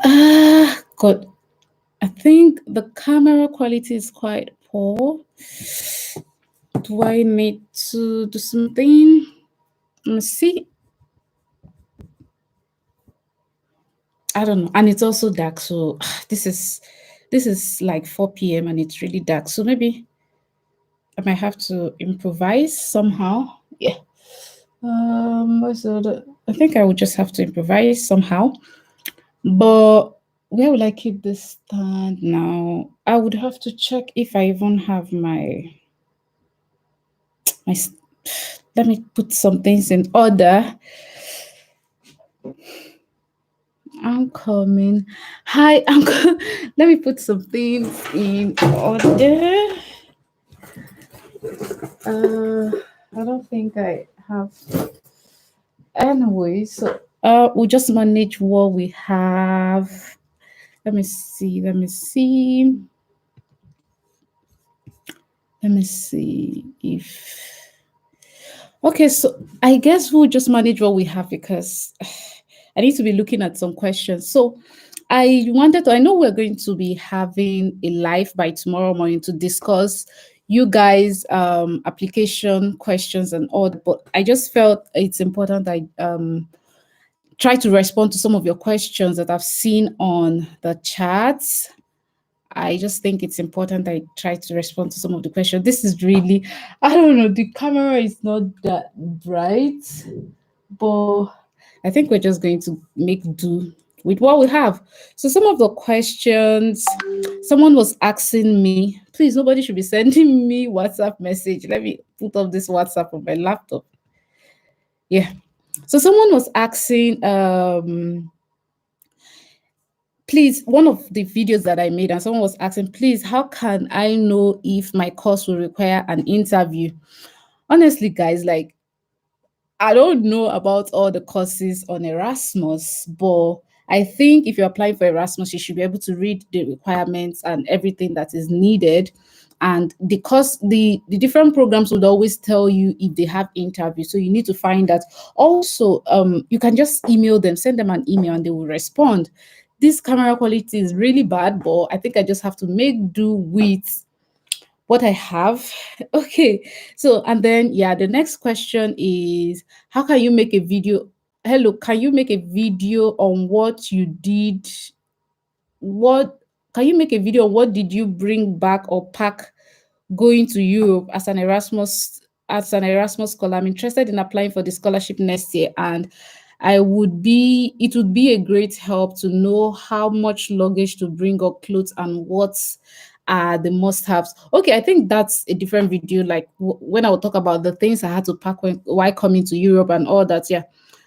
God, I think the camera quality is quite poor. Do I need to do something? Let's see. I don't know. And it's also dark. So this is like 4 p.m. and it's really dark. So maybe I might have to improvise somehow. Yeah. What's the other? I think I would just have to improvise somehow. But where will I keep this stand now? I would have to check if I even have my. Let me put some things in order. I'm coming. Hi, let me put some things in order. I don't think I have. Anyway, so we'll just manage what we have. Let me see. Let me see if. Okay, so I guess we'll just manage what we have because I need to be looking at some questions. So I know we're going to be having a live by tomorrow morning to discuss you guys application questions and all, but I just felt it's important I try to respond to some of your questions that I've seen on the chats. I just think it's important I try to respond to some of the questions. This is really, I don't know, the camera is not that bright, but I think we're just going to make do with what we have. So, some of the questions, someone was asking me, please, nobody should be sending me WhatsApp message. Let me put up this WhatsApp on my laptop. Yeah. So, someone was asking, please, one of the videos that I made, and someone was asking, please, how can I know if my course will require an interview? Honestly, guys, like, I don't know about all the courses on Erasmus, but I think if you're applying for Erasmus, you should be able to read the requirements and everything that is needed. And the different programs would always tell you if they have interviews. So you need to find that. Also, you can just email them, send them an email, and they will respond. This camera quality is really bad, but I think I just have to make do with what I have. Okay. So, and then, yeah, the next question is how can you make a video? Hello, can you make a video on what you did? What can you make a video on what did you bring back or pack going to Europe as an Erasmus scholar? I'm interested in applying for the scholarship next year, and it would be a great help to know how much luggage to bring or clothes and what are the must-haves. Okay, I think that's a different video. Like when I will talk about the things I had to pack while coming to Europe and all that. Yeah.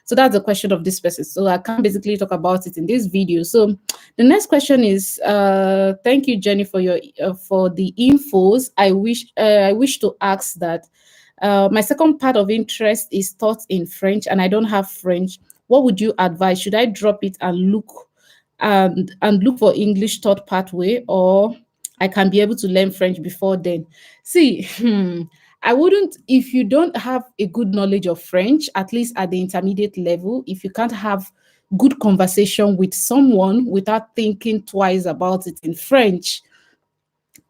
So that's the question of this person. So I can basically talk about it in this video. So the next question is, thank you, Jenny, for your for the infos. I wish to ask that my second part of interest is taught in French, and I don't have French. What would you advise? Should I drop it and look for English taught pathway, or I can be able to learn French before then? See, I wouldn't, if you don't have a good knowledge of French, at least at the intermediate level, if you can't have good conversation with someone without thinking twice about it in French,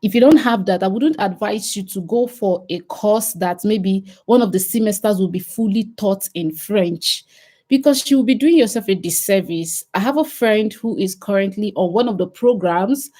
if you don't have that, I wouldn't advise you to go for a course that maybe one of the semesters will be fully taught in French because you will be doing yourself a disservice. I have a friend who is currently on one of the programs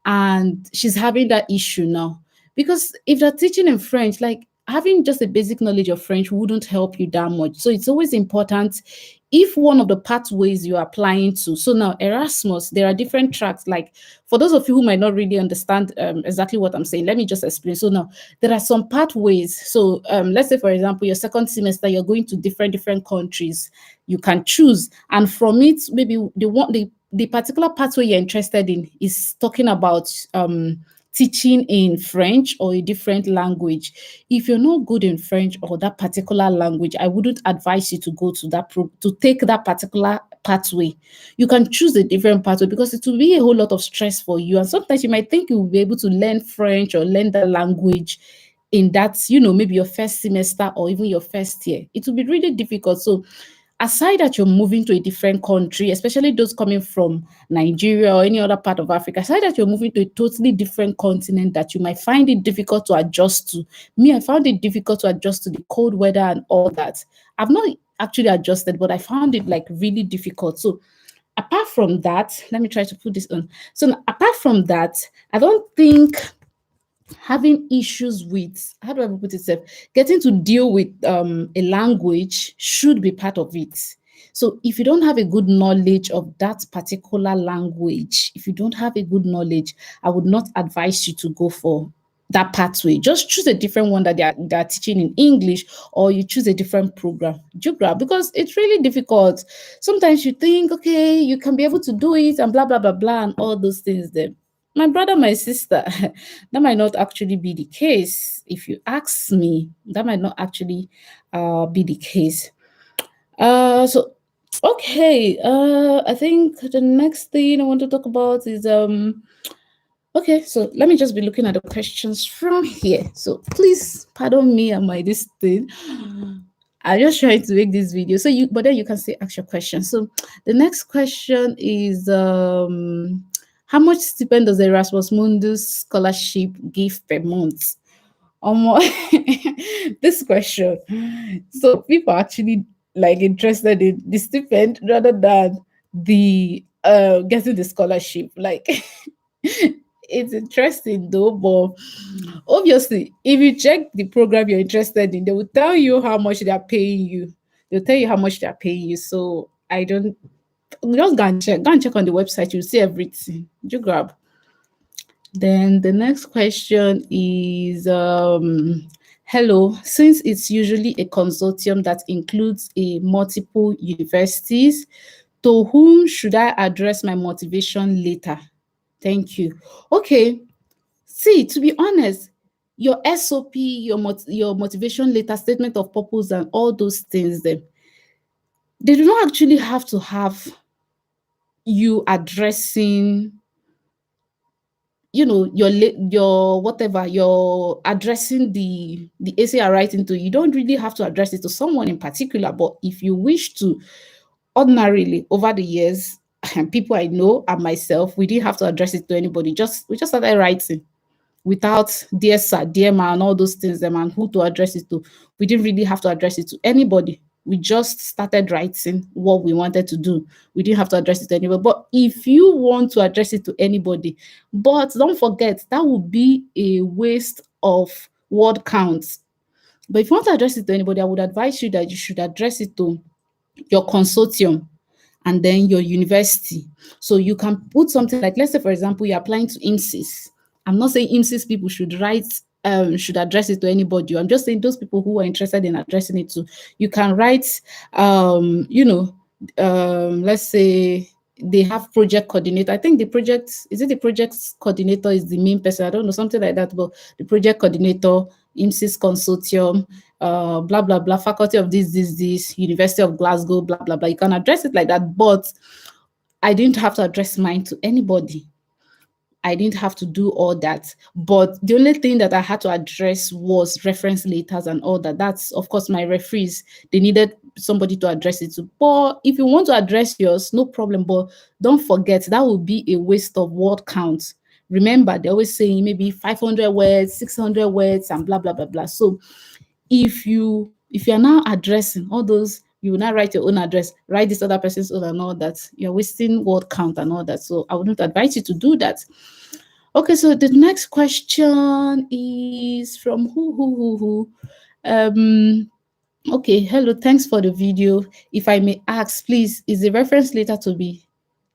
and she's having that issue now. Because if they're teaching in French, like having just a basic knowledge of French wouldn't help you that much. So it's always important if one of the pathways you're applying to. So now Erasmus, there are different tracks. Like for those of you who might not really understand exactly what I'm saying, let me just explain. So now there are some pathways. So let's say, for example, your second semester, you're going to different countries. You can choose, and from it, maybe the particular pathway you're interested in is talking about teaching in French or a different language. If you're not good in French or that particular language, I wouldn't advise you to go to to take that particular pathway. You can choose a different pathway because it will be a whole lot of stress for you. And sometimes you might think you will be able to learn French or learn the language in that, maybe your first semester or even your first year. It will be really difficult. So aside that you're moving to a different country, especially those coming from Nigeria or any other part of Africa, aside that you're moving to a totally different continent that you might find it difficult to adjust to. Me, I found it difficult to adjust to the cold weather and all that. I've not actually adjusted, but I found it like really difficult. So apart from that, let me try to put this on. So apart from that, I don't think having issues with, how do I put it, getting to deal with a language should be part of it. So if you don't have a good knowledge of that particular language, if you don't have a good knowledge, I would not advise you to go for that pathway. Just choose a different one that they are teaching in English, or you choose a different program, because it's really difficult. Sometimes you think, okay, you can be able to do it and blah, blah, blah, blah, and all those things there. My brother, my sister, that might not actually be the case. If you ask me, that might not actually be the case. So okay, I think the next thing I want to talk about is okay, so let me just be looking at the questions from here. So please pardon me and my this thing. I'm just trying to make this video. So but then you can still ask your question. So the next question is how much stipend does the Erasmus Mundus scholarship give per month? This question. So people are actually like interested in the stipend rather than the getting the scholarship. Like it's interesting though, but obviously, if you check the program you're interested in, they will tell you how much they are paying you. They'll tell you how much they are paying you. So I don't, just go and check on the website, you'll see everything. You grab. Then the next question is hello, since it's usually a consortium that includes a multiple universities, to whom should I address my motivation later? Thank you. Okay. See, to be honest, your SOP, your motivation letter, statement of purpose, and all those things, they do not actually have to have you addressing, your whatever, you're addressing the essay you're writing to. You don't really have to address it to someone in particular, but if you wish to, ordinarily over the years, people I know and myself, we didn't have to address it to anybody. We just started writing without dear sir, dear man, and all those things, them, and who to address it to. We didn't really have to address it to anybody. We just started writing what we wanted to do. We didn't have to address it to anybody. But if you want to address it to anybody, but don't forget, that would be a waste of word counts. But if you want to address it to anybody, I would advise you that you should address it to your consortium and then your university. So you can put something like, let's say, for example, you're applying to IMSIS. I'm not saying IMSIS people should address it to anybody. I'm just saying those people who are interested in addressing it to. You can write, let's say they have project coordinator. I think the project coordinator is the main person. I don't know, something like that. But the project coordinator, IMSIS consortium, blah blah blah, faculty of this, University of Glasgow, blah blah blah. You can address it like that, but I didn't have to address mine to anybody. I didn't have to do all that. But the only thing that I had to address was reference letters and all that. That's, of course, my referees. They needed somebody to address it to. But if you want to address yours, no problem. But don't forget, that would be a waste of word count. Remember, they're always saying maybe 500 words, 600 words, and blah, blah, blah, blah. So if you're now addressing all those, you will now write your own address, write this other person's own and all that. You're wasting word count and all that. So I wouldn't advise you to do that. Okay, so the next question is from who. Okay, hello, thanks for the video. If I may ask, please, is the reference letter to be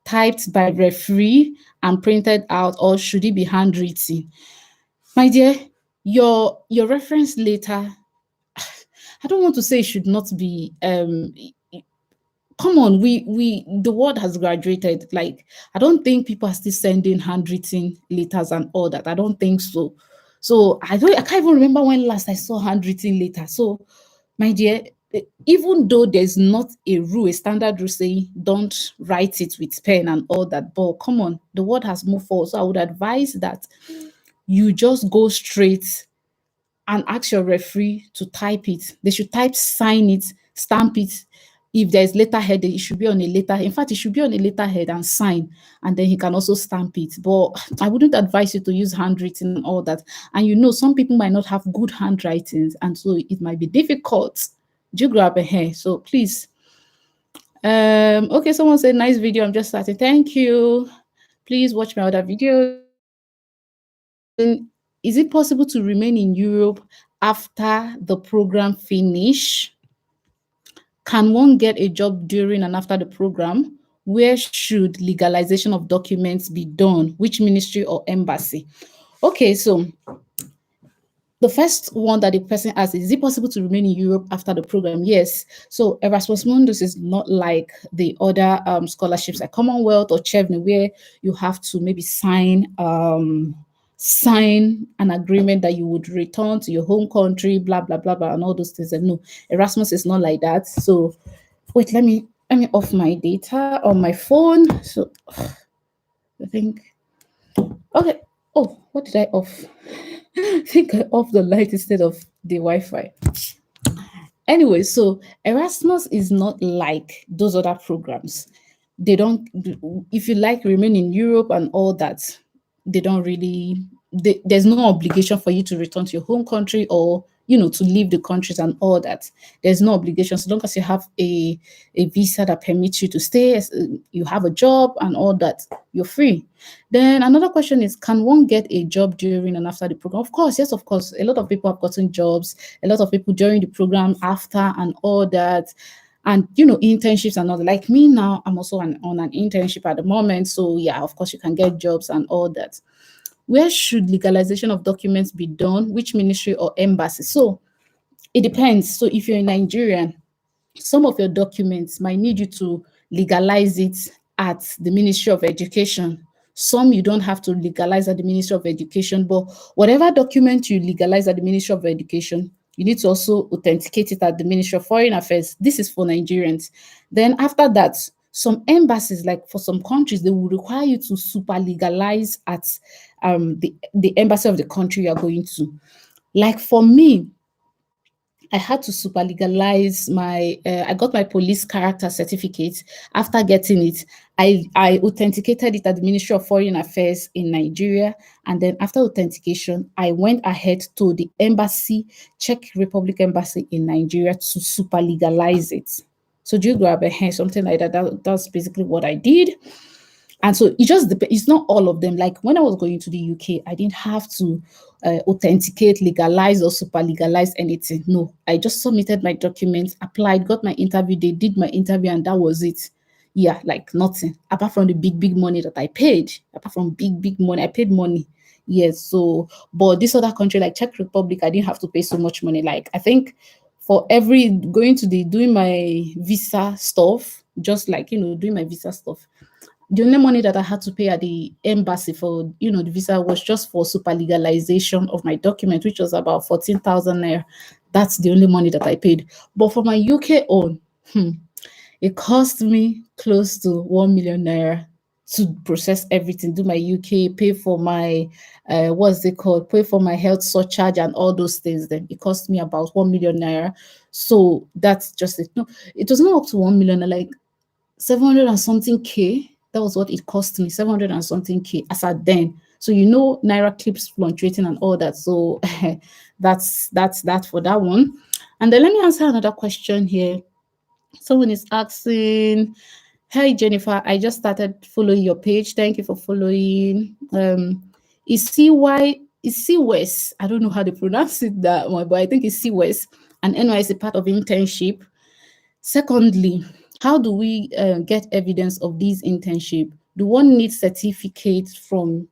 typed by referee and printed out, or should it be handwritten? My dear, your reference letter, I don't want to say it should not be come on, the world has graduated. Like, I don't think people are still sending handwritten letters and all that. I don't think so. So I can't even remember when last I saw handwritten letter. So my dear, even though there's not a standard rule saying don't write it with pen and all that, but come on, the world has moved forward. So I would advise that you just go straight and ask your referee to type it. They should type, sign it, stamp it, if there's letterhead, it should be on a letter. In fact, it should be on a letterhead and sign, and then he can also stamp it. But I wouldn't advise you to use handwritten and all that. And some people might not have good handwritings, and so it might be difficult. Do you grab a hair? So please. Okay, someone said nice video. I'm just starting. Thank you. Please watch my other videos. Is it possible to remain in Europe after the program finish? Can one get a job during and after the program? Where should legalization of documents be done? Which ministry or embassy? Okay, so the first one that the person asks is it possible to remain in Europe after the program? Yes. So Erasmus Mundus is not like the other scholarships like Commonwealth or Chevney, where you have to maybe sign an agreement that you would return to your home country, blah blah blah blah, and all those things. And no, Erasmus is not like that. So wait, let me off my data on my phone. So I think okay. Oh, what did I off? I think I off the light instead of the Wi-Fi. Anyway, so Erasmus is not like those other programs. They don't, if you like remain in Europe and all that, they don't really, there's no obligation for you to return to your home country or, to leave the countries and all that. There's no obligation. So long as you have a visa that permits you to stay, you have a job and all that, you're free. Then another question is, can one get a job during and after the program? Of course, yes, of course. A lot of people have gotten jobs, a lot of people during the program, after, and all that. And internships and all that. Like me now, I'm also on an internship at the moment. So yeah, of course, you can get jobs and all that. Where should legalization of documents be done? Which ministry or embassy? So it depends. So if you're a Nigerian, some of your documents might need you to legalize it at the Ministry of Education. Some you don't have to legalize at the Ministry of Education, but whatever document you legalize at the Ministry of Education, you need to also authenticate it at the Ministry of Foreign Affairs. This is for Nigerians. Then after that, some embassies, like for some countries, they will require you to super legalize at the embassy of the country you are going to. Like for me, I had to super legalize I got my police character certificate. After getting it, I authenticated it at the Ministry of Foreign Affairs in Nigeria. And then after authentication, I went ahead to the embassy, Czech Republic Embassy in Nigeria to super legalize it. So do you grab a hand, something like that? That's basically what I did. And so it just depends. It's not all of them. Like when I was going to the UK, I didn't have to authenticate, legalize, or super legalize anything. No, I just submitted my documents, applied, got my interview. They did my interview, and that was it. Yeah, like nothing apart from the big money that I paid. Apart from big money, I paid money. Yes. So, but this other country like Czech Republic, I didn't have to pay so much money. Like I think for every going to the doing my visa stuff, just like doing my visa stuff, the only money that I had to pay at the embassy for, the visa was just for super legalization of my document, which was about 14,000 naira. That's the only money that I paid. But for my UK own, it cost me close to 1 million naira to process everything, do my UK, pay for my, what's it called, pay for my health surcharge and all those things. Then it cost me about 1 million naira. So that's just it. No, it was not up to 1 million, like 700 and something K. That was what it cost me, 700 and something K as at then. So Naira keeps fluctuating and all that. So that's that for that one. And then let me answer another question here. Someone is asking, "Hey Jennifer, I just started following your page. Thank you for following. Is CWES, I don't know how to pronounce it that one, but I think it's CWES and NYC part of internship. Secondly, how do we get evidence of these internship? Do one need certificate from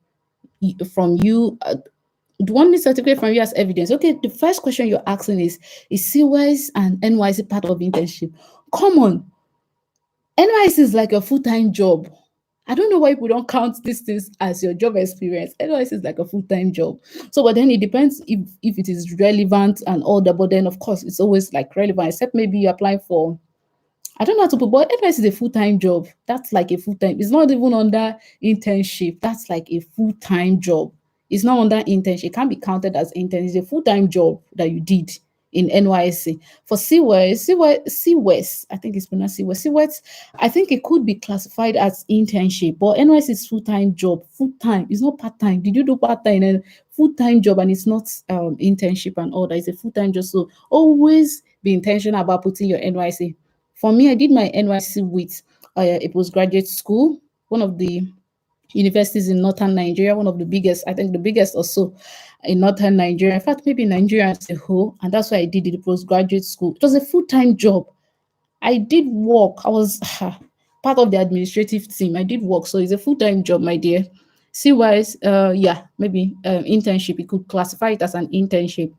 you? Do one need certificate from you as evidence? Okay, the first question you're asking is CWES and NYC part of internship? Come on, NYC is like a full-time job. I don't know why people don't count these things as your job experience. NYC is like a full-time job. So, but then it depends if it is relevant and all that. But then, of course, it's always like relevant, except maybe you're applying for, I don't know how to put, but NYC is a full-time job. That's like a full-time. It's not even under internship. That's like a full-time job. It's not under internship. It can't be counted as intern. It's a full-time job that you did. in NYC. For CWES, I think it's pronounced CWES. CWES, I think it could be classified as internship, but NYC is full-time job. Full-time. It's not part-time. Did you do part-time and full-time job, and it's not internship and all that. It's a full-time job. So always be intentional about putting your NYC. For me, I did my NYC with a postgraduate school, one of the universities in northern Nigeria, one of the biggest, I think the biggest also in northern Nigeria. In fact, maybe Nigeria as a whole. And that's why I did it, the postgraduate school. It was a full-time job. I did work. I was part of the administrative team. I did work. So it's a full-time job, my dear. CWIS, yeah, maybe internship. You could classify it as an internship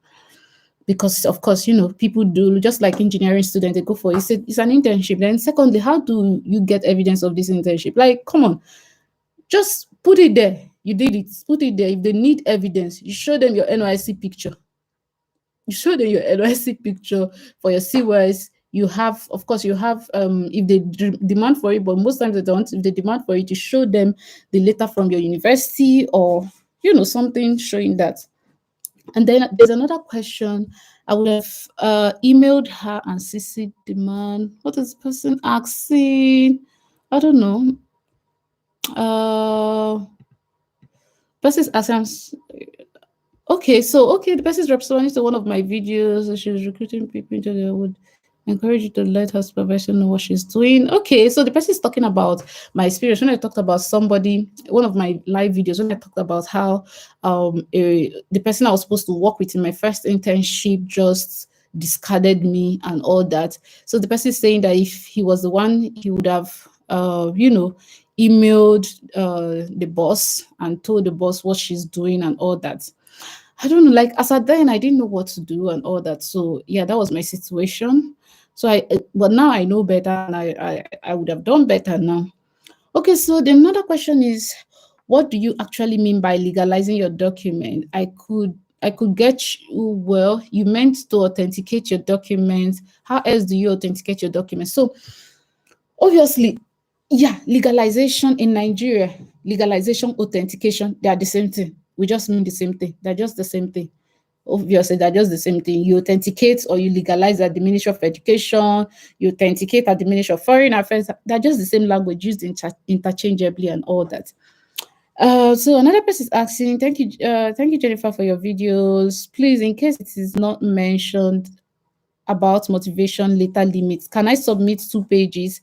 because, of course, people do, just like engineering students, they go for it. It's an internship. Then secondly, how do you get evidence of this internship? Like, come on, just put it there. You did it. Put it there. If they need evidence, you show them your NYC picture. You show them your NYC picture for your CWIS. You have, of course, you have, if they demand for it, but most times they don't. If they demand for it, you show them the letter from your university or, something showing that. And then there's another question. I would have emailed her and CC demand. What is the person asking? I don't know. Person's asking. Okay, the person's responding to one of my videos. She was recruiting people into the would encourage you to let her supervisor know what she's doing. Okay, so the person is talking about my experience when I talked about somebody, one of my live videos, when I talked about how the person I was supposed to work with in my first internship just discarded me and all that. So the person is saying that if he was the one, he would have emailed the boss and told the boss what she's doing and all that. I don't know, like as at then I didn't know what to do and all that. So yeah, that was my situation. So but now I know better, and I would have done better now. Okay, so the another question is, what do you actually mean by legalizing your document? I could get you, well, you meant to authenticate your documents. How else do you authenticate your documents? So obviously, yeah, legalization in Nigeria, legalization, authentication, they are the same thing. We just mean the same thing. They're just the same thing. Obviously, they're just the same thing. You authenticate or you legalize at the Ministry of Education, you authenticate at the Ministry of Foreign Affairs. They're just the same language used interchangeably and all that. So another person is asking, thank you, Jennifer, for your videos. Please, in case it is not mentioned about motivation letter limits, can I submit 2 pages?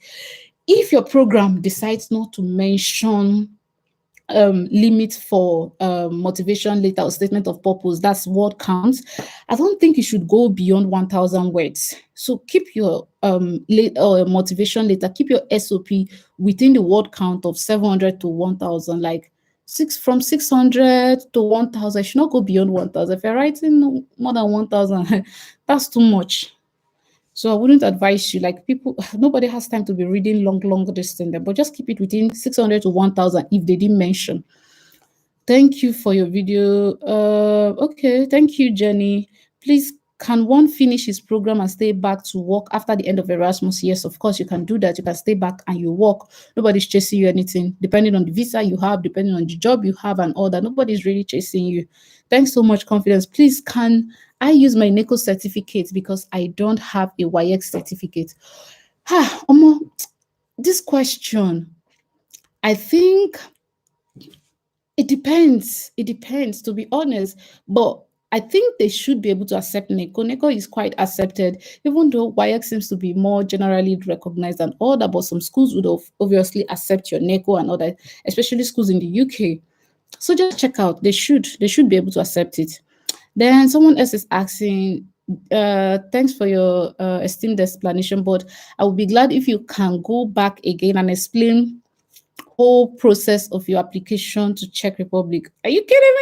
If your program decides not to mention limit for motivation letter or statement of purpose, that's word counts, I don't think you should go beyond 1,000 words. So keep your motivation letter, keep your SOP within the word count of 700 to 1,000, like from 600 to 1,000. Should not go beyond 1,000. If you're writing more than 1,000, that's too much. So I wouldn't advise you, like people, nobody has time to be reading long distance, but just keep it within 600 to 1,000 if they didn't mention. Thank you for your video. Okay, thank you, Jenny. Please, can one finish his program and stay back to work after the end of Erasmus? Yes, of course, you can do that. You can stay back and you work. Nobody's chasing you anything, depending on the visa you have, depending on the job you have and all that. Nobody's really chasing you. Thanks so much, Confidence. Please, can I use my Neko certificate because I don't have a YX certificate? This question, I think it depends. It depends, to be honest. But I think they should be able to accept Neko. Neko is quite accepted, even though YX seems to be more generally recognized than all that. But some schools would obviously accept your Neko and all that, especially schools in the UK. So just check out. They should be able to accept it. Then someone else is asking, thanks for your esteemed explanation, but I would be glad if you can go back again and explain whole process of your application to Czech Republic. Are you kidding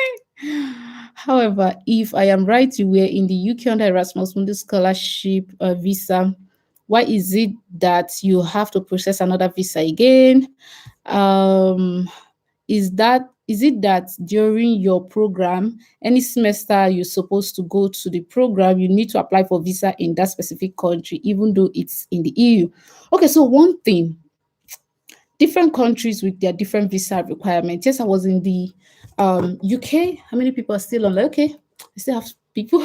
me? However, if I am right, you were in the UK under Erasmus Mundus scholarship visa. Why is it that you have to process another visa again? Is it that during your program, any semester you're supposed to go to the program, you need to apply for visa in that specific country, even though it's in the EU? Okay, so one thing, different countries with their different visa requirements. Yes, I was in the UK. How many people are still on? Like, okay, I still have People,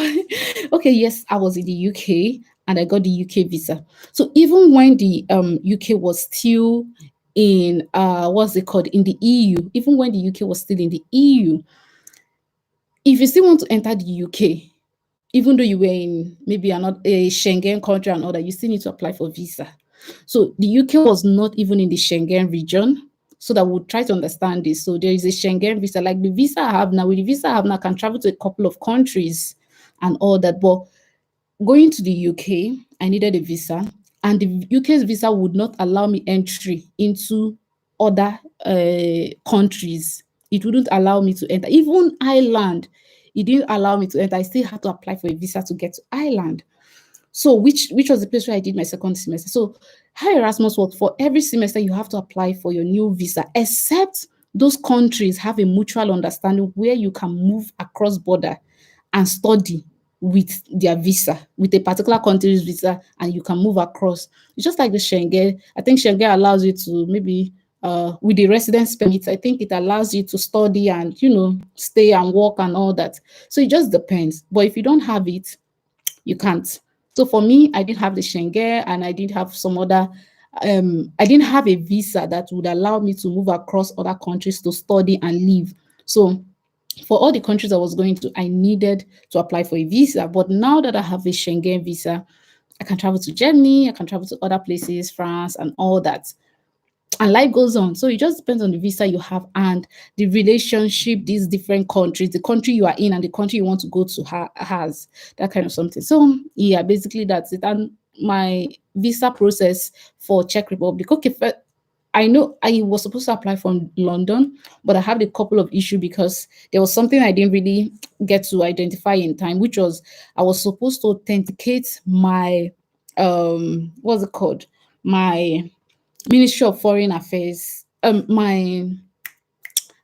okay, yes, I was in the UK and I got the UK visa. So even when the UK was still in what's it called, in the EU, even when the UK was still in the EU, if you still want to enter the UK, even though you were in maybe another a Schengen country and all that, you still need to apply for visa. So the UK was not even in the Schengen region. So that we'll try to understand this. So there is a Schengen visa, like the visa I have now. With the visa I have now, I can travel to a couple of countries and all that. But going to the UK, I needed a visa, and the UK's visa would not allow me entry into other countries. It wouldn't allow me to enter. Even Ireland, it didn't allow me to enter. I still had to apply for a visa to get to Ireland. So which was the place where I did my second semester. So how Erasmus works, for every semester you have to apply for your new visa, except those countries have a mutual understanding where you can move across border and study with their visa, with a particular country's visa, and you can move across. It's just like the Schengen. I think Schengen allows you to maybe with the residence permit, I think it allows you to study and stay and work and all that. So it just depends. But if you don't have it, you can't. So for me, I didn't have the Schengen and I didn't have some other I didn't have a visa that would allow me to move across other countries to study and live. So for all the countries I was going to, I needed to apply for a visa. But now that I have a Schengen visa, I can travel to Germany, I can travel to other places, France, and all that. And life goes on. So it just depends on the visa you have and the relationship these different countries, the country you are in and the country you want to go to has that kind of something. So yeah, basically that's it. And my visa process for Czech Republic. Okay, I know I was supposed to apply from London, but I had a couple of issues because there was something I didn't really get to identify in time, which was I was supposed to authenticate my what's it called? My Ministry of Foreign Affairs, my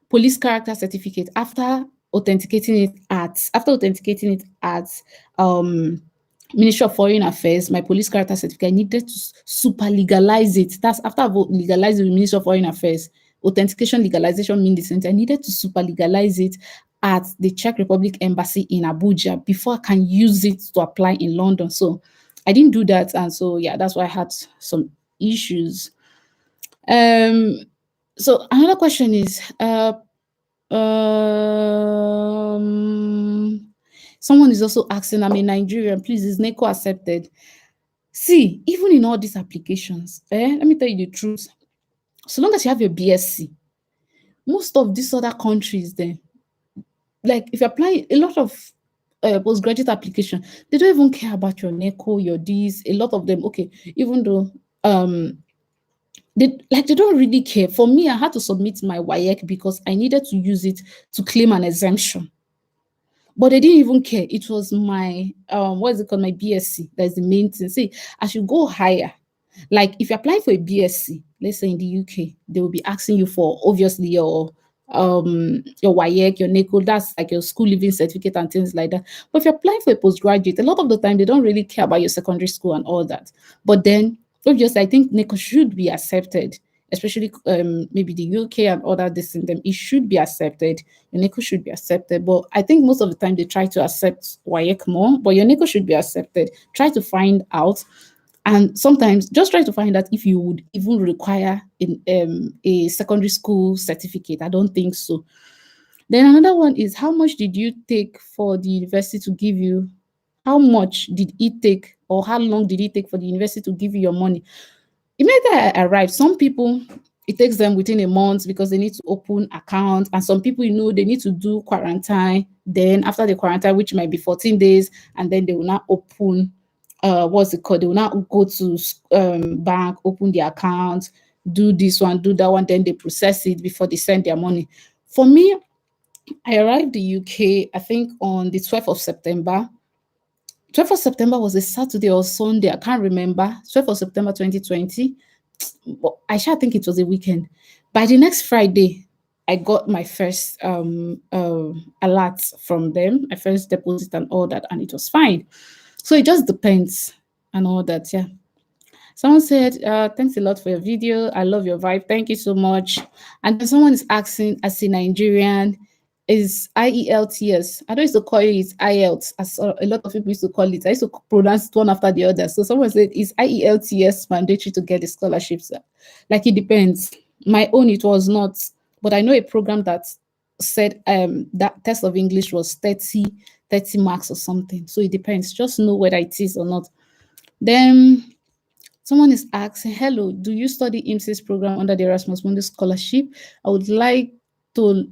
police character certificate after authenticating it at um Ministry of Foreign Affairs, my police character certificate, I needed to super legalize it. That's after I've legalized with Ministry of Foreign Affairs. Authentication legalization means the same thing. I needed to super legalize it at the Czech Republic Embassy in Abuja before I can use it to apply in London. So I didn't do that. And so yeah, that's why I had some issues. Um so another question is someone is also asking, I'm a Nigerian, please, is Neko accepted? See, even in all these applications, let me tell you the truth. So long as you have your BSc, most of these other countries, then, like if you apply a lot of postgraduate application, they don't even care about your Neko, your this. A lot of them, okay, even though they don't really care. For me, I had to submit my WAEC because I needed to use it to claim an exemption. But they didn't even care. It was my what is it called? My BSc. That's the main thing. See, I should go higher. Like if you apply for a BSc, let's say in the UK, they will be asking you for obviously your WAEC, your NECO, that's like your school living certificate and things like that. But if you apply for a postgraduate, a lot of the time they don't really care about your secondary school and all that. But then obviously I think NECO should be accepted, especially maybe the UK and other this in them. It should be accepted. Your NECO should be accepted. But I think most of the time they try to accept WAEC more, but your NECO should be accepted. Try to find out, and sometimes just try to find out if you would even require a secondary school certificate. I don't think so. Then another one is, how much did you take for the university to give you? How much did it take, or how long did it take for the university to give you your money? Immediately I arrived, some people, it takes them within a month because they need to open accounts, and some people, they need to do quarantine. Then after the quarantine, which might be 14 days, and then they will not open what's it called? They will now go to bank, open the account, do this one, do that one, then they process it before they send their money. For me, I arrived the UK, I think on the 12th of September. 12th of September was a Saturday or Sunday, I can't remember. 12th of September 2020. But I sure think it was a weekend. By the next Friday, I got my first alert from them, my first deposit and all that, and it was fine. So it just depends and all that. Yeah. Someone said, thanks a lot for your video. I love your vibe. Thank you so much. And then someone is asking, as a Nigerian, is IELTS. I don't used to call it IELTS, as a lot of people used to call it. I used to pronounce it one after the other. So someone said, is IELTS mandatory to get the scholarships? Like, it depends. My own, it was not. But I know a program that said that test of English was 30 marks or something. So it depends. Just know whether it is or not. Then someone is asking, hello, do you study IMSIS program under the Erasmus Mundus scholarship? I would to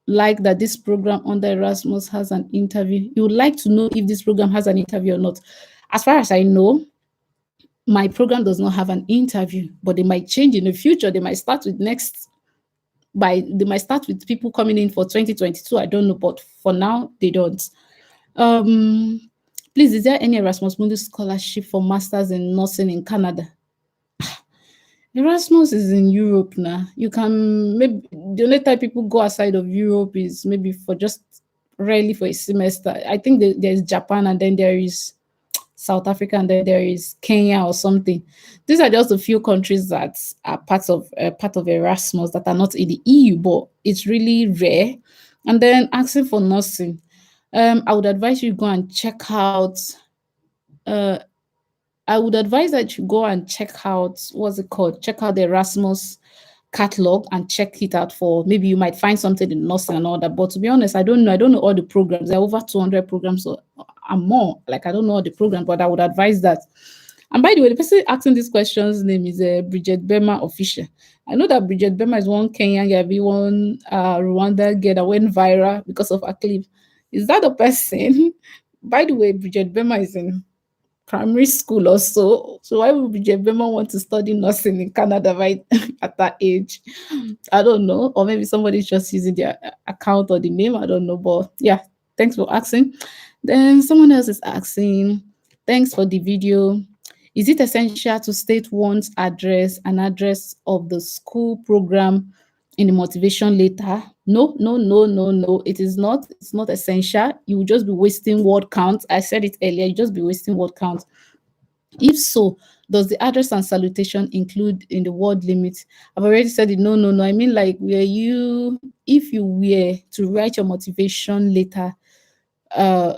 like that this program under Erasmus has an interview. You would like to know if this program has an interview or not. As far as I know, my program does not have an interview, but they might change in the future. They might start with they might start with people coming in for 2022. I don't know, but for now they don't. Um, please, is there any Erasmus Mundus scholarship for masters in nursing in Canada? Erasmus is in Europe now. You can maybe the only time people go outside of Europe is maybe for just rarely for a semester. I think there's Japan, and then there is South Africa, and then there is Kenya or something. These are just a few countries that are part of Erasmus that are not in the EU, but it's really rare. And then asking for nursing, I would advise you go and check out. Uh, I would advise that you go and check out what's it called? Check out the Erasmus catalog and check it out for maybe you might find something in nursing and all that. But to be honest, I don't know. I don't know all the programs. There are over 200 programs or and more. Like, I don't know all the programs, but I would advise that. And by the way, the person asking these questions name is Bridget Bema Official. I know that Bridget Bema is one Kenyan girl, one Rwanda girl that went viral because of her clip. Is that the person? By the way, Bridget Bema is in primary school or so. So why would Bridget Bema want to study nursing in Canada right at that age? I don't know. Or maybe somebody's just using their account or the name. I don't know. But yeah, thanks for asking. Then someone else is asking, thanks for the video. Is it essential to state one's address and address of the school program in the motivation letter? No, no, no, no, no. It is not. It's not essential. You will just be wasting word count. I said it earlier. You just be wasting word count. If so, does the address and salutation include in the word limit? I've already said it. No, no, no. I mean, like, if you were to write your motivation letter uh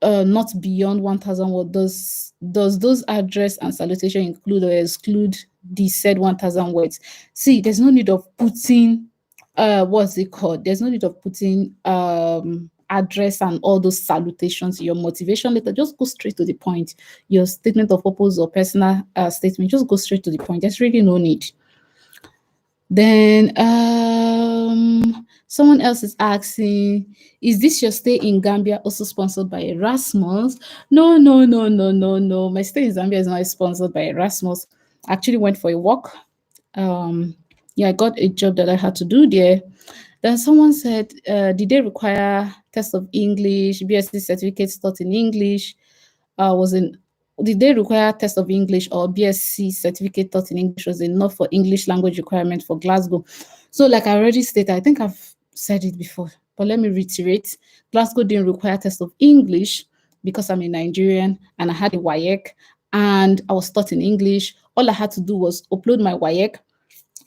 not beyond 1000 words, does those address and salutation include or exclude the said 1000 words? See, there's no need of putting what's it called, there's no need of putting address and all those salutations in your motivation letter. Just go straight to the point. Your statement of purpose or personal statement, just go straight to the point. There's really no need. Then someone else is asking, is this your stay in Gambia also sponsored by Erasmus? No, no, no, no, no, no. My stay in Zambia is not sponsored by Erasmus. I actually went for a walk. Yeah, I got a job that I had to do there. Then someone said, did they require test of English, BSc certificates taught in English? Did they require test of English or BSc certificate taught in English was enough for English language requirement for Glasgow? So like I already stated, I think I've said it before, but let me reiterate. Glasgow didn't require test of English because I'm a Nigerian and I had a WAEC and I was taught in English. All I had to do was upload my WAEC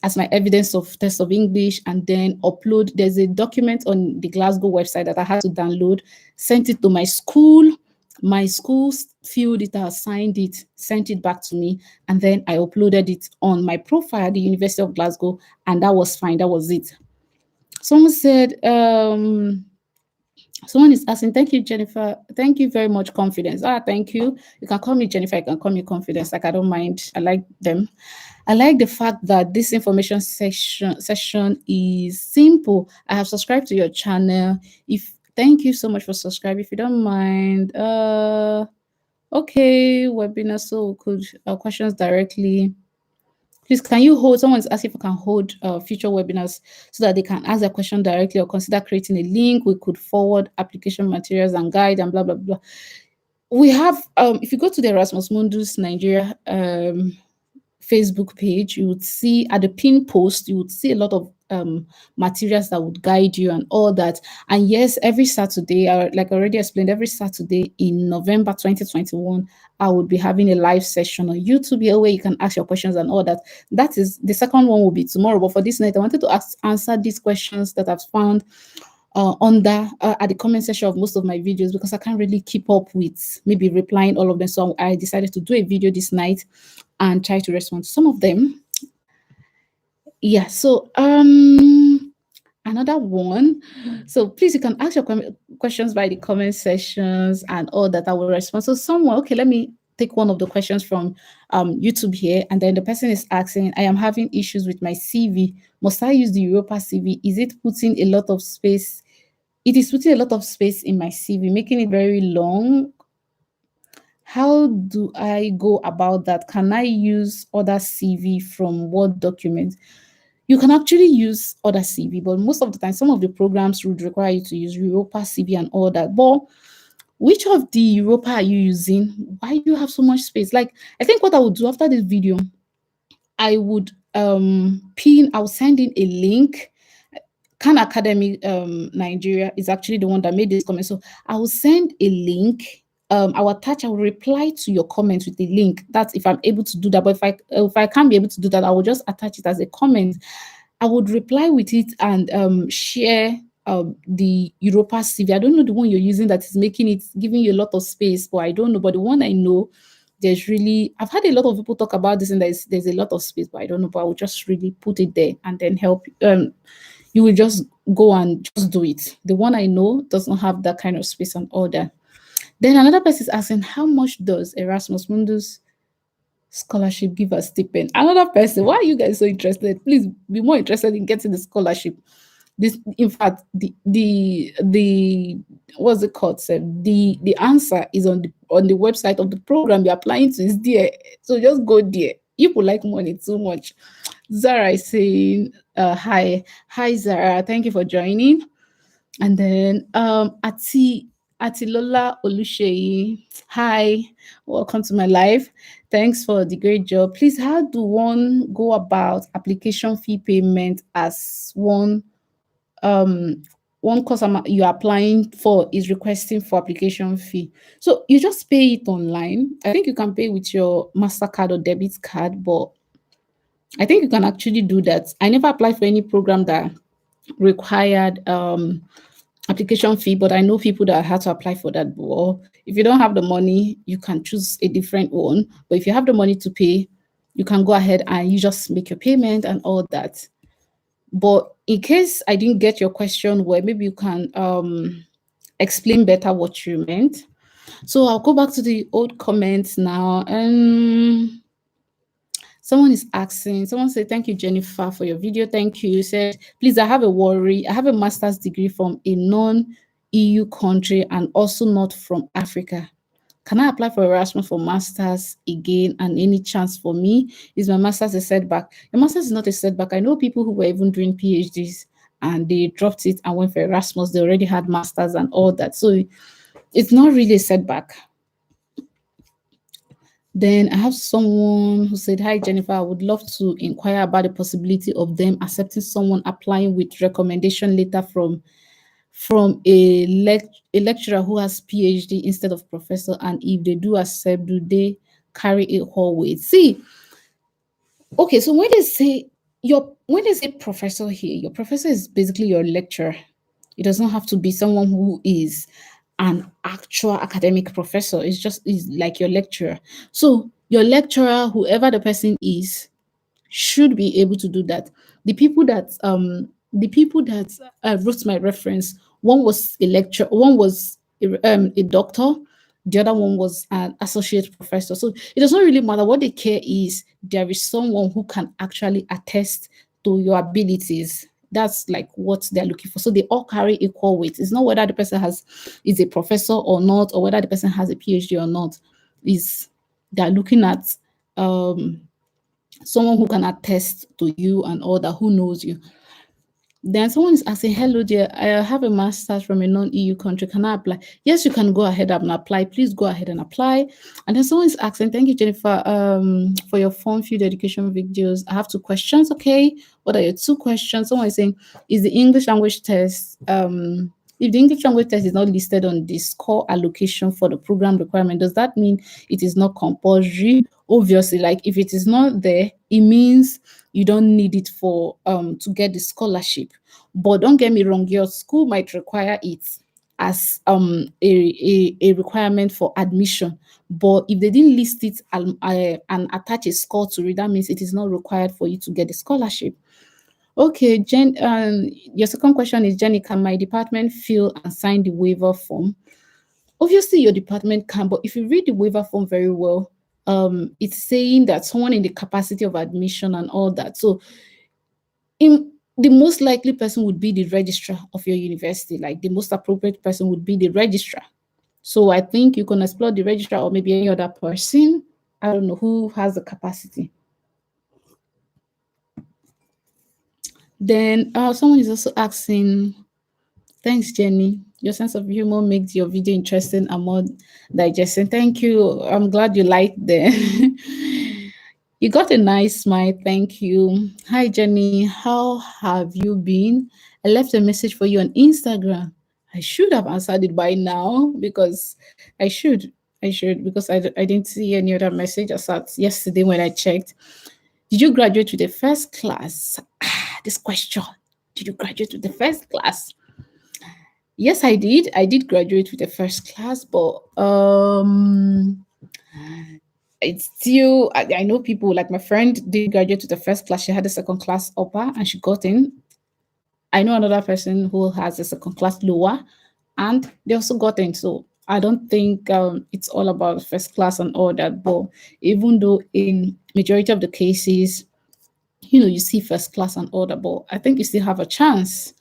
as my evidence of test of English and then upload. There's a document on the Glasgow website that I had to download, sent it to my school. My school filled it out, signed it, sent it back to me, and then I uploaded it on my profile at the University of Glasgow, and that was fine. That was it. Someone said, someone is asking, thank you, Jennifer. Thank you very much, Confidence. Thank you. You can call me Jennifer, you can call me Confidence. Like, I don't mind. I like them. I like the fact that this information session is simple. I have subscribed to your channel. Thank you so much for subscribing. If you don't mind, okay, webinar, so we could questions directly. Please, can you hold? Someone's asking if I can hold future webinars so that they can ask their question directly or consider creating a link. We could forward application materials and guide and blah, blah, blah. We have, if you go to the Erasmus Mundus Nigeria Facebook page, you would see at the pin post, you would see a lot of materials that would guide you and all that. And yes, every Saturday, like I already explained, every Saturday in November 2021, I would be having a live session on YouTube here where you can ask your questions and all that. That is, the second one will be tomorrow. But for this night, I wanted to answer these questions that I've found under at the comment section of most of my videos, because I can't really keep up with maybe replying all of them. So I decided to do a video this night and try to respond to some of them. Yeah, so another one. So please, you can ask your questions by the comment sections and all that. I will respond. So someone, okay, let me take one of the questions from YouTube here, and then the person is asking, I am having issues with my CV. Must I use the Europa CV? Is it putting a lot of space? It is putting a lot of space in my CV, making it very long. How do I go about that? Can I use other CV from Word documents? You can actually use other CV, but most of the time, some of the programs would require you to use Europa CV and all that. But which of the Europa are you using? Why do you have so much space? Like, I think what I would do after this video, I would I'll send in a link. Khan Academy Nigeria is actually the one that made this comment. So I will send a link. I will reply to your comment with the link. That's if I'm able to do that. But if I can't be able to do that, I will just attach it as a comment. I would reply with it and share the Europa CV. I don't know the one you're using that is making it giving you a lot of space, but I don't know. But the one I know, there's really I've had a lot of people talk about this, and there's a lot of space, but I don't know. But I will just really put it there and then help. You will just go and just do it. The one I know doesn't have that kind of space and order. Then another person is asking, how much does Erasmus Mundus scholarship give a stipend? Another person, why are you guys so interested? Please be more interested in getting the scholarship. This, in fact, the what's it called? Sir? The answer is on the website of the program you're applying to is there. So just go there. People like money too much. Zara is saying, hi Zara, thank you for joining. And then Atilola Oluseyi, hi, welcome to my live. Thanks for the great job. Please, how do one go about application fee payment as one course you're applying for is requesting for application fee? So you just pay it online. I think you can pay with your MasterCard or debit card, but I think you can actually do that. I never applied for any program that required application fee, but I know people that had to apply for that. Well, if you don't have the money, you can choose a different one. But if you have the money to pay, you can go ahead and you just make your payment and all that. But in case I didn't get your question, well, maybe you can explain better what you meant. So I'll go back to the old comments now. Someone is asking, someone said, thank you, Jennifer, for your video. Thank you. You said, please, I have a worry. I have a master's degree from a non-EU country and also not from Africa. Can I apply for Erasmus for master's again, and any chance for me? Is my master's a setback? Your master's is not a setback. I know people who were even doing PhDs and they dropped it and went for Erasmus. They already had masters and all that. So it's not really a setback. Then I have someone who said, hi, Jennifer, I would love to inquire about the possibility of them accepting someone applying with recommendation letter from a lecturer who has PhD instead of professor. And if they do accept, do they carry a whole weight? See, okay, so when they say professor here, your professor is basically your lecturer. It doesn't have to be someone who is an actual academic professor. It's just is like your lecturer. So your lecturer, whoever the person is, should be able to do that. The people that wrote my reference, one was a lecturer, one was a doctor, the other one was an associate professor. So it doesn't really matter. What they care is there is someone who can actually attest to your abilities. That's like what they're looking for. So they all carry equal weight. It's not whether the person is a professor or not, or whether the person has a PhD or not. Is they're looking at someone who can attest to you and all that, who knows you. Then someone is asking, hello dear, I have a master's from a non-EU country. Can I apply? Yes, you can go ahead and apply. Please go ahead and apply. And then someone is asking, thank you, Jennifer, for your form-filled education videos. I have 2 questions. Okay. What are your 2 questions? Someone is saying, is the English language test, if the English language test is not listed on the score allocation for the program requirement, does that mean it is not compulsory? Obviously, like if it is not there, it means you don't need it for to get the scholarship. But don't get me wrong, your school might require it as a requirement for admission. But if they didn't list it and attach a score to it, that means it is not required for you to get the scholarship. Okay, Jen, your second question is, Jenny, can my department fill and sign the waiver form? Obviously, your department can, but if you read the waiver form very well, it's saying that someone in the capacity of admission and all that. So, the most likely person would be the registrar of your university. Like the most appropriate person would be the registrar. So I think you can explore the registrar or maybe any other person. I don't know who has the capacity. Then someone is also asking, thanks, Jenny. Your sense of humor makes your video interesting and more digesting. Thank you. I'm glad you liked them. You got a nice smile. Thank you. Hi, Jenny. How have you been? I left a message for you on Instagram. I should have answered it by now because I should. I should because I didn't see any other message as at yesterday when I checked. Did you graduate with the first class? This question. Did you graduate with the first class? Yes, I did. I did graduate with the first class, but it's still I know people like my friend did graduate with the first class. She had a second class upper and she got in. I know another person who has a second class lower and they also got in. So I don't think it's all about first class and all that. But even though in majority of the cases, you see first class and all that, but I think you still have a chance.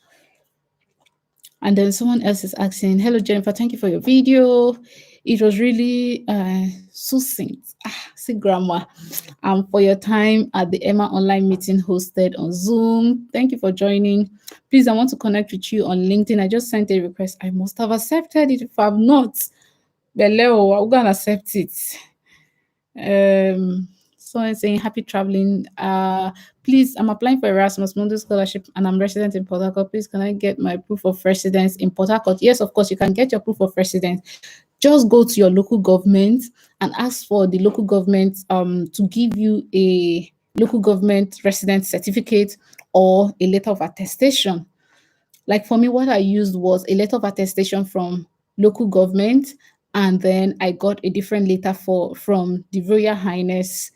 And then someone else is asking, hello, Jennifer, thank you for your video. It was really succinct. See grammar. For your time at the Emma online meeting hosted on Zoom. Thank you for joining. Please, I want to connect with you on LinkedIn. I just sent a request. I must have accepted it. If I have not, Beleo, I'm going to accept it. Someone saying happy traveling. Please, I'm applying for Erasmus Mundus scholarship and I'm resident in Port Harcourt. Please, can I get my proof of residence in Port Harcourt? Yes, of course, you can get your proof of residence. Just go to your local government and ask for the local government to give you a local government resident certificate or a letter of attestation. Like for me, what I used was a letter of attestation from local government, and then I got a different letter from the Royal Highness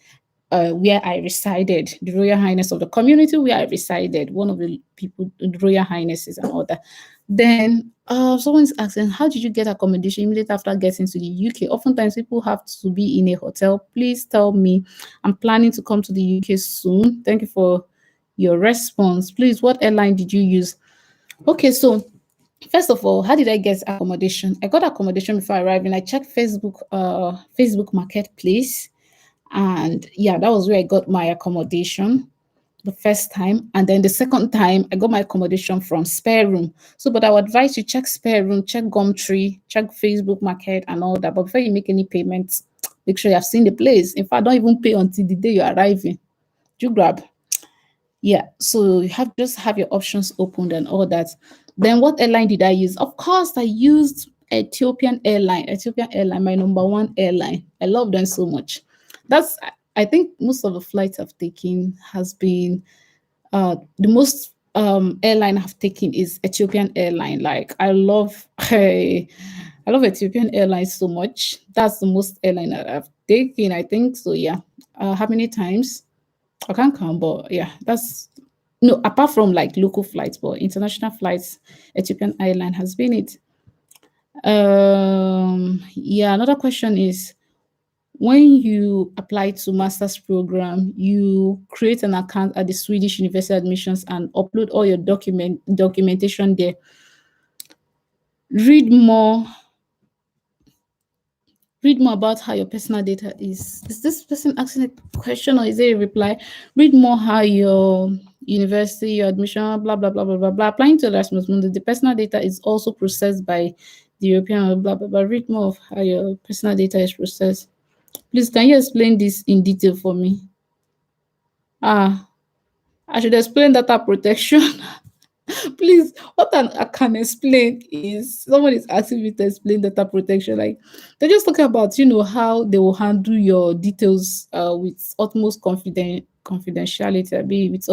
where I resided, the Royal Highness of the community where I resided, one of the people, the Royal Highnesses and all that. Then someone's asking, how did you get accommodation immediately after getting to the UK? Oftentimes people have to be in a hotel. Please tell me. I'm planning to come to the UK soon. Thank you for your response. Please, what airline did you use? Okay, so first of all, how did I get accommodation? I got accommodation before arriving. I checked Facebook Marketplace, and yeah, that was where I got my accommodation the first time. And then the second time, I got my accommodation from Spare Room. So, but I would advise you check Spare Room, check Gumtree, check Facebook Market and all that. But before you make any payments, make sure you have seen the place. In fact, don't even pay until the day you're arriving. Do grab. Yeah, so you just have your options opened and all that. Then what airline did I use? Of course, I used Ethiopian Airline. Ethiopian Airline, my number one airline. I love them so much. I think most of the flights I've taken has been the most airline I've taken is Ethiopian Airline. Like I love Ethiopian Airlines so much. That's the most airline that I've taken, I think. So yeah. How many times? I can't count, but yeah, that's no, apart from like local flights, but international flights, Ethiopian Airline has been it. Yeah, another question is, when you apply to master's program, you create an account at the Swedish University Admissions and upload all your documentation there. Read more about how your personal data is. Is this person asking a question or is it a reply? Read more how your university, your admission, blah, blah, blah, blah, blah, blah. Applying to Erasmus Mundus, the personal data is also processed by the European, blah, blah, blah. Read more of how your personal data is processed. Please, can you explain this in detail for me? I should explain data protection. Please, I can explain is someone is asking me to explain data protection. Like they're just talking about, how they will handle your details with utmost confidentiality. I mean, with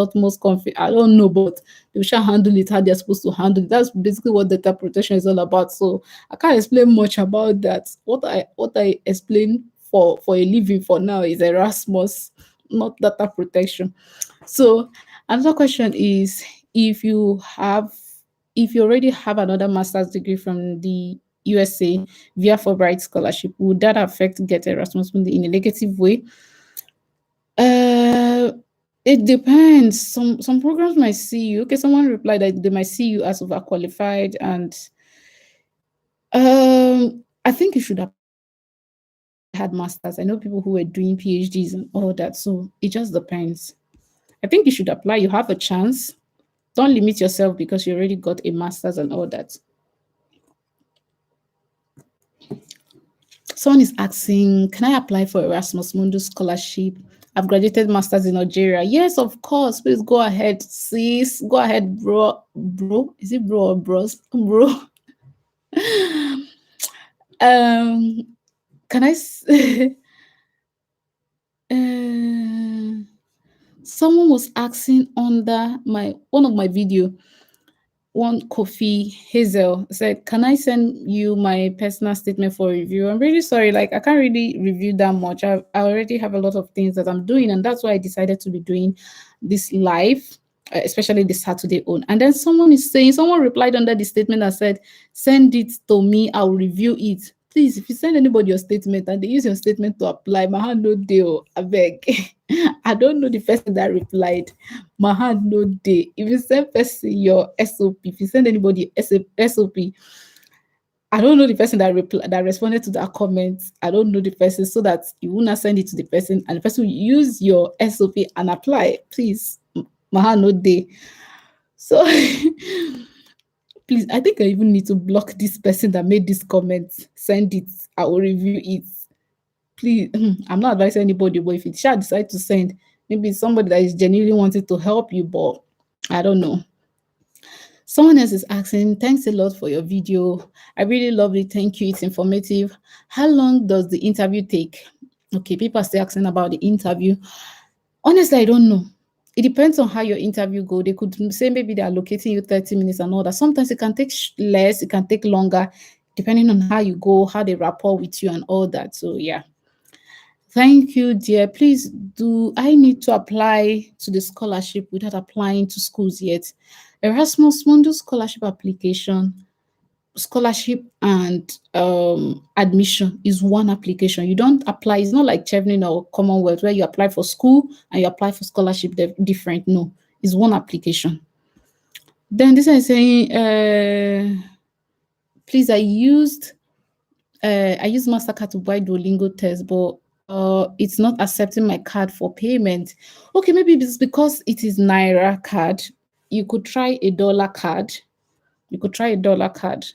I don't know, but they shall handle it how they're supposed to handle it. That's basically what data protection is all about. So I can't explain much about that. What I explain for a living for now is Erasmus, not data protection. So another question is, if you have if you already have another master's degree from the USA via Fulbright scholarship, would that affect get Erasmus Mundus in a negative way? Uh it depends. Some programs might see you. Okay, someone replied that they might see you as overqualified, and I think you should apply. I know people who already had masters. I know people who were doing PhDs and all that. So it just depends. I think you should apply. You have a chance. Don't limit yourself because you already got a master's and all that. Someone is asking, can I apply for Erasmus Mundus scholarship? I've graduated masters in Algeria. Yes, of course. Please go ahead, sis. Go ahead, bro. Bro, is it bro or bros? Bro. um, can I? Uh, someone was asking under my one of my video. One Kofi Hazel said, "Can I send you my personal statement for review?" I'm really sorry, like I can't really review that much. I already have a lot of things that I'm doing, and that's why I decided to be doing this live, especially the Saturday on. And then someone replied under the statement that said, "Send it to me, I'll review it." Please, if you send anybody your statement and they use your statement to apply, my hand no deal. I beg. I don't know the person that replied. My hand no day. If you send person your SOP, if you send anybody SOP, I don't know the person that responded to that comment. I don't know the person, so that you will not send it to the person and the person will use your SOP and apply. Please, my hand no day. So please, I think I even need to block this person that made this comment. Send it. I will review it. Please, I'm not advising anybody, but if you shall decide to send, maybe it's somebody that is genuinely wanting to help you, but I don't know. Someone else is asking, thanks a lot for your video. I really love it. Thank you. It's informative. How long does the interview take? Okay, people are still asking about the interview. Honestly, I don't know. It depends on how your interview go. They could say maybe they are locating you 30 minutes and all that. Sometimes it can take less, it can take longer, depending on how you go, how they rapport with you and all that. So yeah. Thank you, dear. Please, do I need to apply to the scholarship without applying to schools yet? Erasmus Mundus scholarship application, scholarship and admission is one application. You don't apply, it's not like Chevening or Commonwealth where you apply for school and you apply for scholarship, they're different. No, it's one application. Then this is saying, please, I used Mastercard to buy Duolingo test, but it's not accepting my card for payment. Okay, maybe it's because it is Naira card. You could try a dollar card. You could try a dollar card.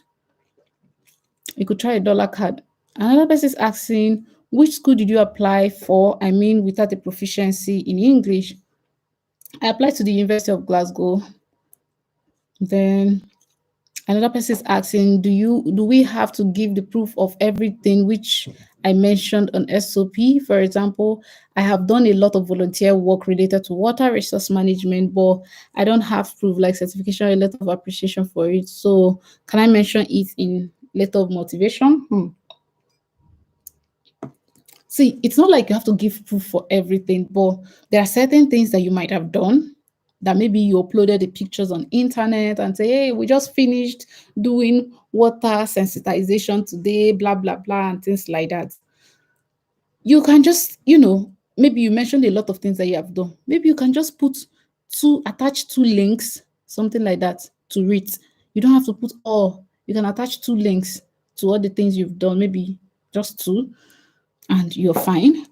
You could try a dollar card. Another person is asking, which school did you apply for? I mean, without a proficiency in English. I applied to the University of Glasgow. Then another person is asking, do we have to give the proof of everything which I mentioned on SOP? For example, I have done a lot of volunteer work related to water resource management, but I don't have proof like certification or a letter of appreciation for it. So can I mention it in letter of motivation? See, it's not like you have to give proof for everything, but there are certain things that you might have done that maybe you uploaded the pictures on internet and say, hey, we just finished doing water sensitization today, blah, blah, blah, and things like that. You can just, maybe you mentioned a lot of things that you have done. Maybe you can just attach two links, something like that to read. You don't have to put all, you can attach two links to all the things you've done, maybe just two, and you're fine.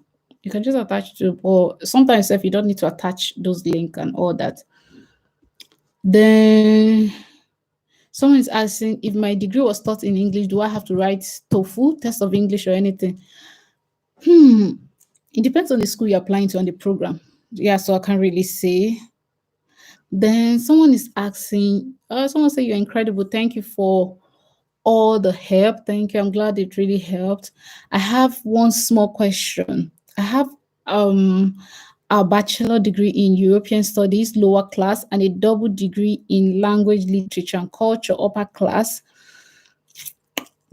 You can just attach to, or sometimes if you don't need to attach those links and all that. Then someone is asking, if my degree was taught in English, do I have to write TOEFL, test of English or anything? It depends on the school you're applying to and the program. Yeah, so I can't really say. Then someone is asking, someone say you're incredible. Thank you for all the help. Thank you. I'm glad it really helped. I have one small question. I have um a bachelor degree in European studies, lower class, and a double degree in language, literature, and culture, upper class.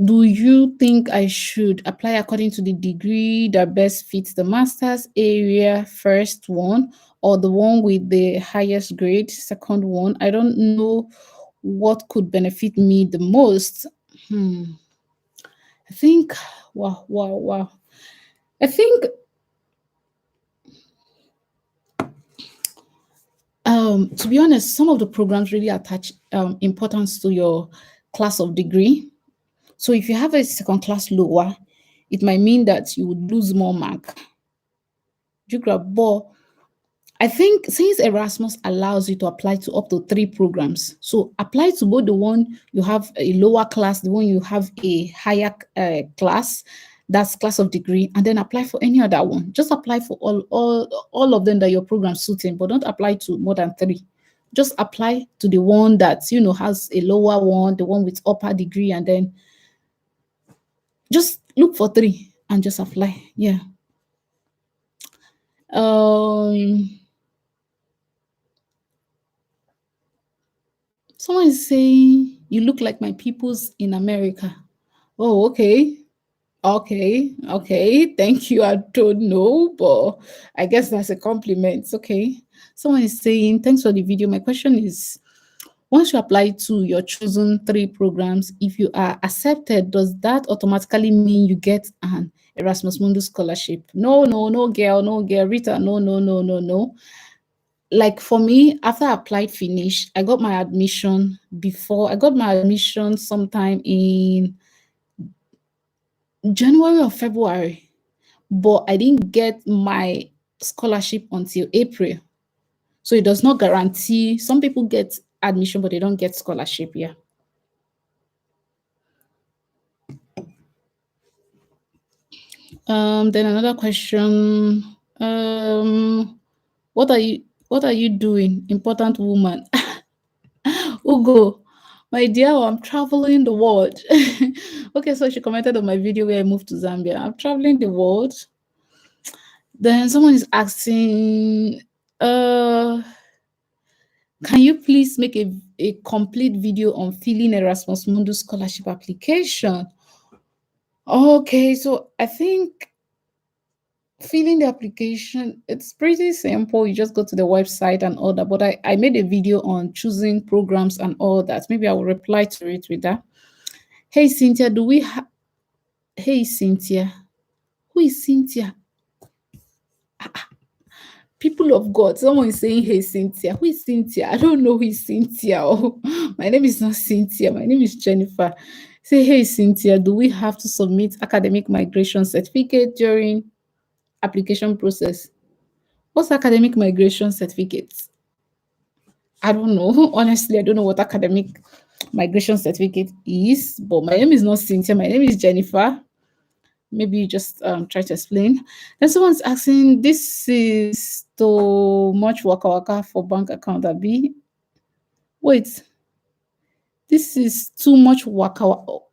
Do you think I should apply according to the degree that best fits the master's area, first one, or the one with the highest grade, second one? I don't know what could benefit me the most. Hmm. I think, wow. I think, to be honest, some of the programs really attach importance to your class of degree. So if you have a second class lower, it might mean that you would lose more mark. Do you grab? But I think since Erasmus allows you to apply to up to 3 programs, so apply to both the one you have a lower class, the one you have a higher class, that's class of degree, and then apply for any other one. Just apply for all of them that your program suiting, but don't apply to more than 3. Just apply to the one that has a lower one, the one with upper degree, and then just look for 3 and just apply. Yeah. Um Someone is saying you look like my peoples in America. Oh, okay. Okay. Thank you. I don't know, but I guess that's a compliment. Okay. Someone is saying, thanks for the video. My question is, once you apply to your chosen 3 programs, if you are accepted, does that automatically mean you get an Erasmus Mundus scholarship? No, girl, Rita, no. Like for me, after I applied finish, I got my admission sometime in January or February, but I didn't get my scholarship until April. So it does not guarantee. Some people get admission, but they don't get scholarship. Yeah. Then another question. What are you doing, important woman? Ugo, my dear, I'm traveling the world. Okay, so she commented on my video where I moved to Zambia. I'm traveling the world. Then someone is asking, can you please make a complete video on filling Erasmus Mundus scholarship application? Okay, so I think filling the application, it's pretty simple. You just go to the website and all that. But I made a video on choosing programs and all that. Maybe I will reply to it with that. Hey Cynthia, hey Cynthia. Who is Cynthia? People of God, someone is saying, hey Cynthia. Who is Cynthia? I don't know who is Cynthia. Oh, my name is not Cynthia. My name is Jennifer. Say, hey Cynthia, do we have to submit academic migration certificate during application process? What's academic migration certificate? I don't know. Honestly, I don't know what academic migration certificate is, but my name is not Cynthia. My name is Jennifer. Maybe you just try to explain. Then someone's asking, this is too much waka waka for bank account, Abi. Wait, this is too much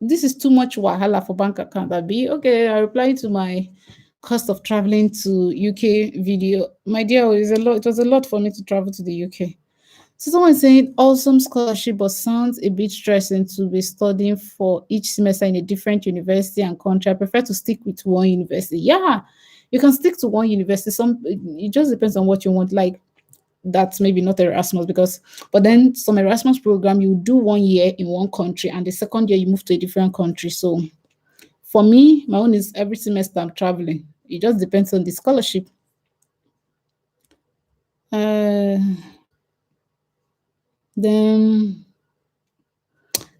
this is too much wahala for bank account, Abi. Okay, I replied to my cost of traveling to UK video. My dear, it was a lot for me to travel to the UK. So someone is saying awesome scholarship, but sounds a bit stressing to be studying for each semester in a different university and country. I prefer to stick with one university. Yeah, you can stick to one university. It just depends on what you want. Like that's maybe not Erasmus but then some Erasmus program you do 1 year in one country and the second year you move to a different country. So for me, my own is every semester I'm traveling. It just depends on the scholarship. Uh, then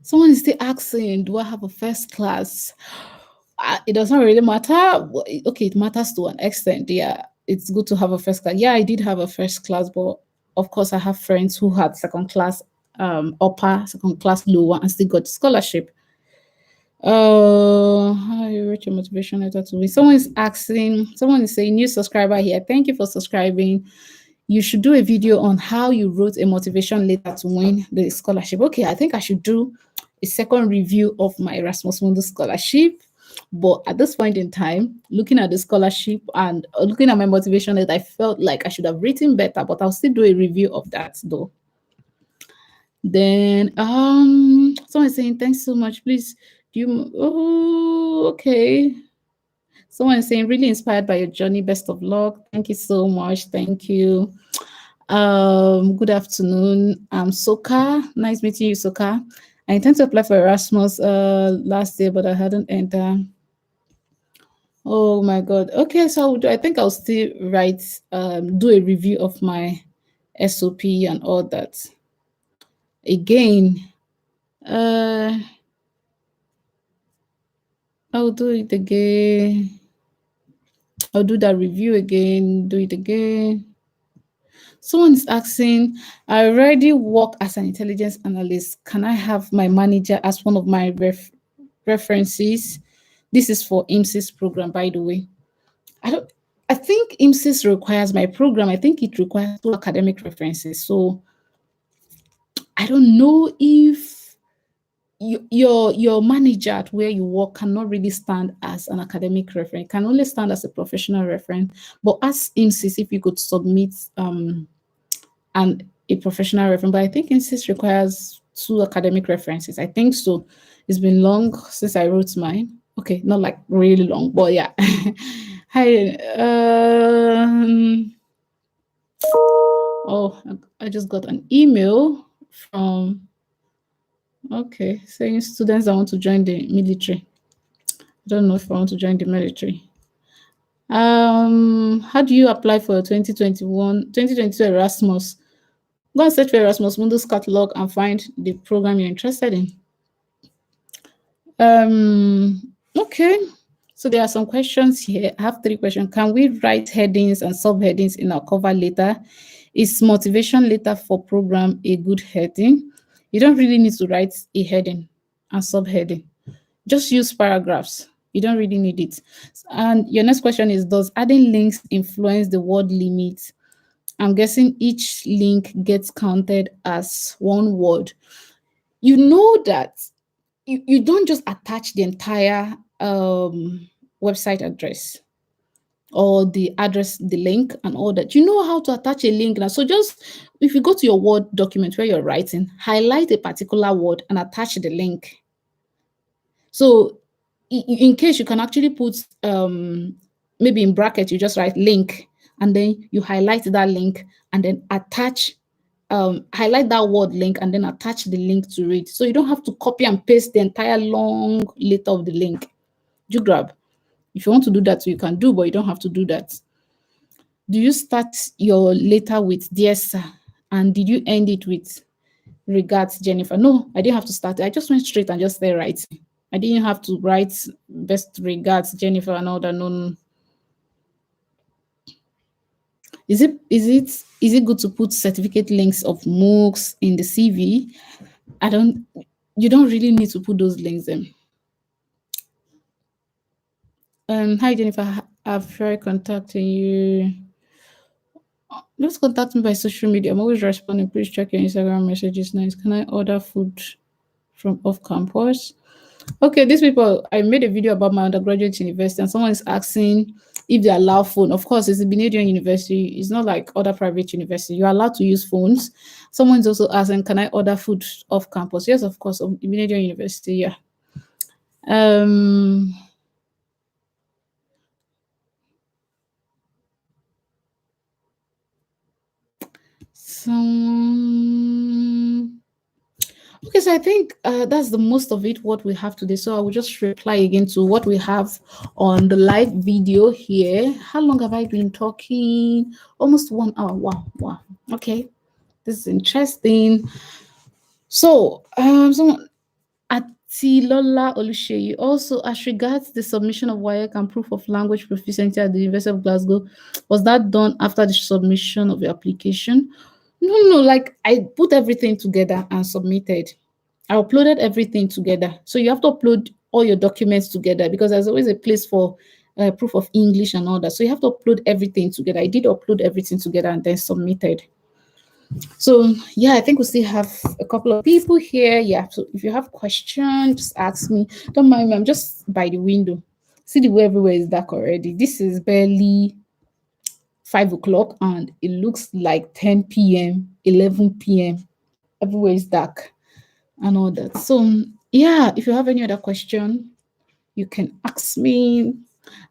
someone is still asking, do I have a first class? It does not really matter. Okay, it matters to an extent. Yeah, it's good to have a first class. Yeah, I did have a first class, but of course, I have friends who had second class, upper, second class, lower, and still got scholarship. How you write your motivation letter to me? Someone is saying, new subscriber here. Thank you for subscribing. You should do a video on how you wrote a motivation letter to win the scholarship. Okay, I think I should do a second review of my Erasmus Mundus scholarship. But at this point in time, looking at the scholarship and looking at my motivation letter, I felt like I should have written better, but I'll still do a review of that though. Then someone saying thanks so much. Please do you okay. Someone is saying really inspired by your journey. Best of luck. Thank you so much. Thank you. Good afternoon. I'm Soka. Nice meeting you, Soka. I intend to apply for Erasmus last year, but I hadn't entered. Oh my god. Okay, so I think I'll still write do a review of my SOP and all that. Again, I'll do it again. I'll do that review again, do it again. Someone is asking, I already work as an intelligence analyst. Can I have my manager as one of my references? This is for IMSIS program, by the way. I think IMSIS requires my program. I think it requires 2 academic references. So I don't know if your manager at where you work cannot really stand as an academic reference. It can only stand as a professional reference. But ask IMSIS if you could submit and a professional reference. But I think IMSIS requires 2 academic references. I think so. It's been long since I wrote mine. Okay, not like really long, but yeah. Hi. Oh, I just got an email from, okay, saying students that want to join the military. I don't know if I want to join the military. How do you apply for 2022 Erasmus? Go and search for Erasmus Mundus catalog and find the program you're interested in. Okay. So there are some questions here. I have 3 questions. Can we write headings and subheadings in our cover letter? Is motivation letter for program a good heading? You don't really need to write a heading and subheading. Just use paragraphs. You don't really need it. And your next question is, does adding links influence the word limit? I'm guessing each link gets counted as 1 word. You know that you don't just attach the entire website address or the address, the link and all that. You know how to attach a link now. So just if you go to your Word document where you're writing, highlight a particular word and attach the link. So in case you can actually put maybe in bracket, you just write link and then you highlight that link and then attach highlight that word link and then attach the link to it. So you don't have to copy and paste the entire long letter of the link. You grab. If you want to do that, you can do, but you don't have to do that. Do you start your letter with dear sir? And did you end it with regards, Jennifer? No, I didn't have to start it. I just went straight and just started writing. I didn't have to write best regards, Jennifer, and all that. No. Is it good to put certificate links of MOOCs in the CV? You don't really need to put those links in. Hi Jennifer, I've tried contacting you. Just contact me by social media. I'm always responding. Please check your Instagram messages. Nice. Can I order food from off campus? Okay, these people, I made a video about my undergraduate university and someone is asking if they allow phone. Of course, it's a Canadian university. It's not like other private university. You're allowed to use phones. Someone's also asking, can I order food off campus? Yes, of course, of Canadian university, yeah. Okay, so I think that's the most of it, what we have today. So I will just reply again to what we have on the live video here. How long have I been talking? Almost 1 hour. Wow. Okay, this is interesting. So, someone Atilola Oluseyi also, as regards the submission of WAEC and proof of language proficiency at the University of Glasgow, was that done after the submission of your application? No, like I put everything together and submitted. I uploaded everything together. So you have to upload all your documents together because there's always a place for proof of English and all that. So you have to upload everything together. I did upload everything together and then submitted. So yeah, I think we still have a couple of people here. Yeah, so if you have questions, just ask me. Don't mind me, I'm just by the window. See the way everywhere is dark already. This is barely 5 o'clock and it looks like 10 p.m., 11 p.m. Everywhere is dark and all that. So yeah, if you have any other question, you can ask me.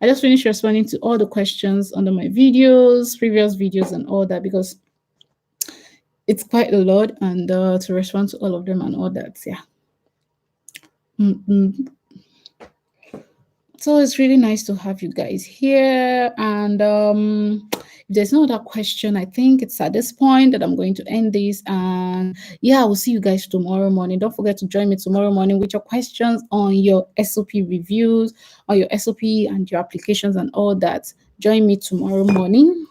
I just finished responding to all the questions under my videos, previous videos, and all that because it's quite a lot, and to respond to all of them and all that. Yeah. Mm-mm. So it's really nice to have you guys here. And if there's no other question, I think it's at this point that I'm going to end this. And yeah, I will see you guys tomorrow morning. Don't forget to join me tomorrow morning with your questions on your SOP reviews, on your SOP and your applications and all that. Join me tomorrow morning.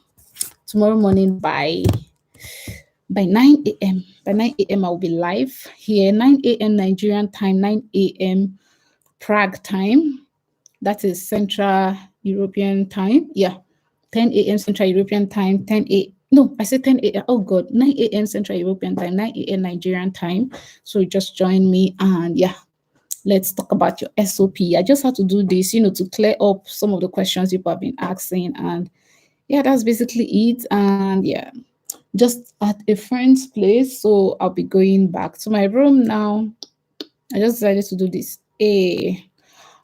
Tomorrow morning by 9 a.m. By 9 a.m. I'll be live here, 9 a.m. Nigerian time, 9 a.m. Prague time. That is Central European time. Yeah. 10 a.m. Central European time, 10 a. No, I said 10 a.m. Oh God, 9 a.m. Central European time, 9 a.m. Nigerian time. So just join me and yeah, let's talk about your SOP. I just had to do this, to clear up some of the questions people have been asking. And yeah, that's basically it. And yeah, just at a friend's place. So I'll be going back to my room now. I just decided to do this.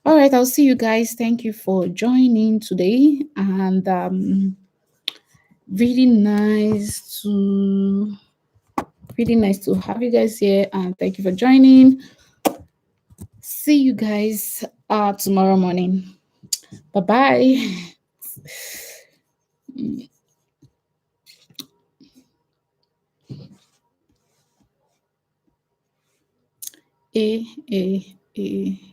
All right, I'll see you guys. Thank you for joining today. And really nice to have you guys here. And thank you for joining. See you guys tomorrow morning. Bye-bye. A.